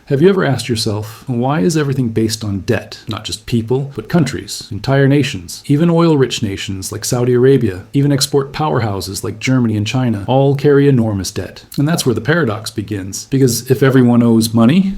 Have you ever asked yourself, why is everything based on debt? Not just people, but countries, entire nations, even oil-rich nations like Saudi Arabia, even export powerhouses like Germany and China, all carry enormous debt. And that's where the paradox begins. Because if everyone owes money,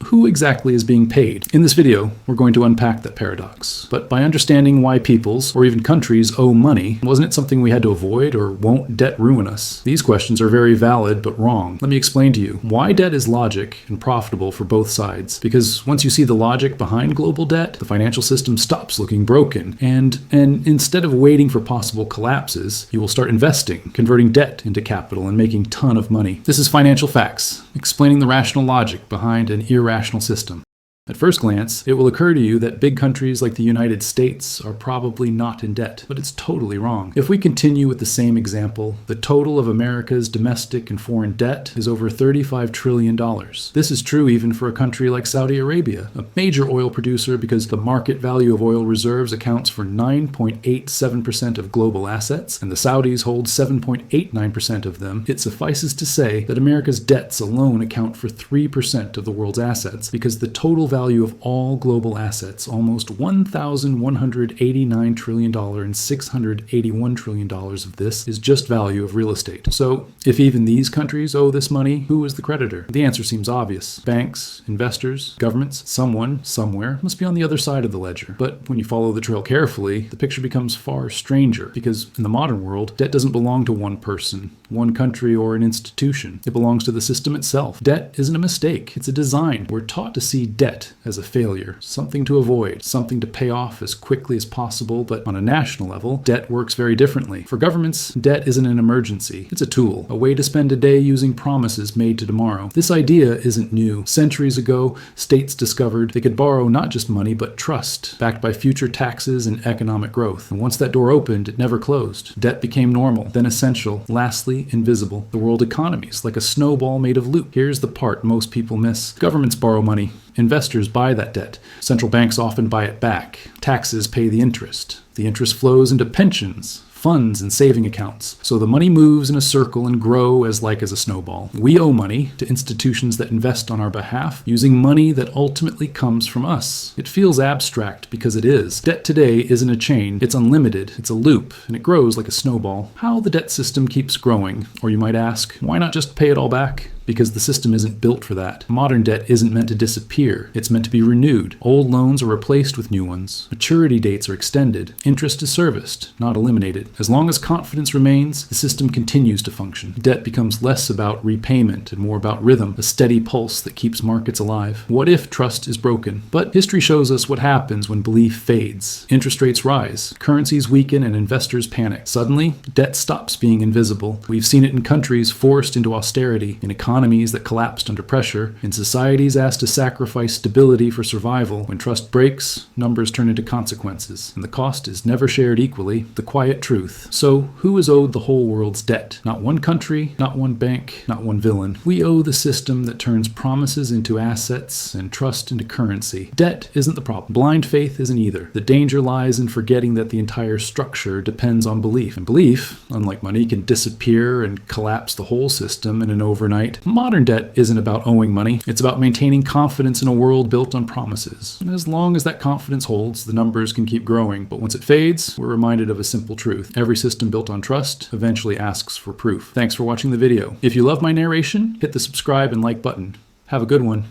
who exactly is being paid? In this video, we're going to unpack that paradox. But by understanding why peoples, or even countries, owe money, wasn't it something we had to avoid, or won't debt ruin us? These questions are very valid, but wrong. Let me explain to you why debt is logic and profitable for both sides. Because once you see the logic behind global debt, the financial system stops looking broken. And instead of waiting for possible collapses, you will start investing, converting debt into capital, and making a ton of money. This is Financial Facts, explaining the rational logic behind an irrational system. At first glance, it will occur to you that big countries like the United States are probably not in debt, but it's totally wrong. If we continue with the same example, the total of America's domestic and foreign debt is over $35 trillion. This is true even for a country like Saudi Arabia, a major oil producer because the market value of oil reserves accounts for 9.87% of global assets, and the Saudis hold 7.89% of them. It suffices to say that America's debts alone account for 3% of the world's assets, because the total value of all global assets, almost $1,189 trillion, and $681 trillion of this is just value of real estate. So if even these countries owe this money, who is the creditor? The answer seems obvious. Banks, investors, governments, someone, somewhere must be on the other side of the ledger. But when you follow the trail carefully, the picture becomes far stranger, because in the modern world, debt doesn't belong to one person, one country, or an institution. It belongs to the system itself. Debt isn't a mistake. It's a design. We're taught to see debt as a failure, something to avoid, something to pay off as quickly as possible, but on a national level, debt works very differently. For governments, debt isn't an emergency. It's a tool, a way to spend a day using promises made to tomorrow. This idea isn't new. Centuries ago, states discovered they could borrow not just money, but trust, backed by future taxes and economic growth. And once that door opened, it never closed. Debt became normal, then essential, lastly, invisible. The world economy is like a snowball made of loot. Here's the part most people miss. Governments borrow money. Investors buy that debt. Central banks often buy it back. Taxes pay the interest. The interest flows into pensions, funds, and saving accounts. So the money moves in a circle and grows as a snowball. We owe money to institutions that invest on our behalf using money that ultimately comes from us. It feels abstract because it is. Debt today isn't a chain. It's unlimited. It's a loop, and it grows like a snowball. How the debt system keeps growing, or you might ask, why not just pay it all back? Because the system isn't built for that. Modern debt isn't meant to disappear. It's meant to be renewed. Old loans are replaced with new ones. Maturity dates are extended. Interest is serviced, not eliminated. As long as confidence remains, the system continues to function. Debt becomes less about repayment and more about rhythm, a steady pulse that keeps markets alive. What if trust is broken? But history shows us what happens when belief fades. Interest rates rise, currencies weaken, and investors panic. Suddenly, debt stops being invisible. We've seen it in countries forced into austerity, in economies that collapsed under pressure, in societies asked to sacrifice stability for survival. When trust breaks, numbers turn into consequences, and the cost is never shared equally, the quiet truth. So, who is owed the whole world's debt? Not one country, not one bank, not one villain. We owe the system that turns promises into assets and trust into currency. Debt isn't the problem. Blind faith isn't either. The danger lies in forgetting that the entire structure depends on belief. And belief, unlike money, can disappear and collapse the whole system in an overnight. Modern debt isn't about owing money. It's about maintaining confidence in a world built on promises. And as long as that confidence holds, the numbers can keep growing. But once it fades, we're reminded of a simple truth. Every system built on trust eventually asks for proof. Thanks for watching the video. If you love my narration, hit the subscribe and like button. Have a good one.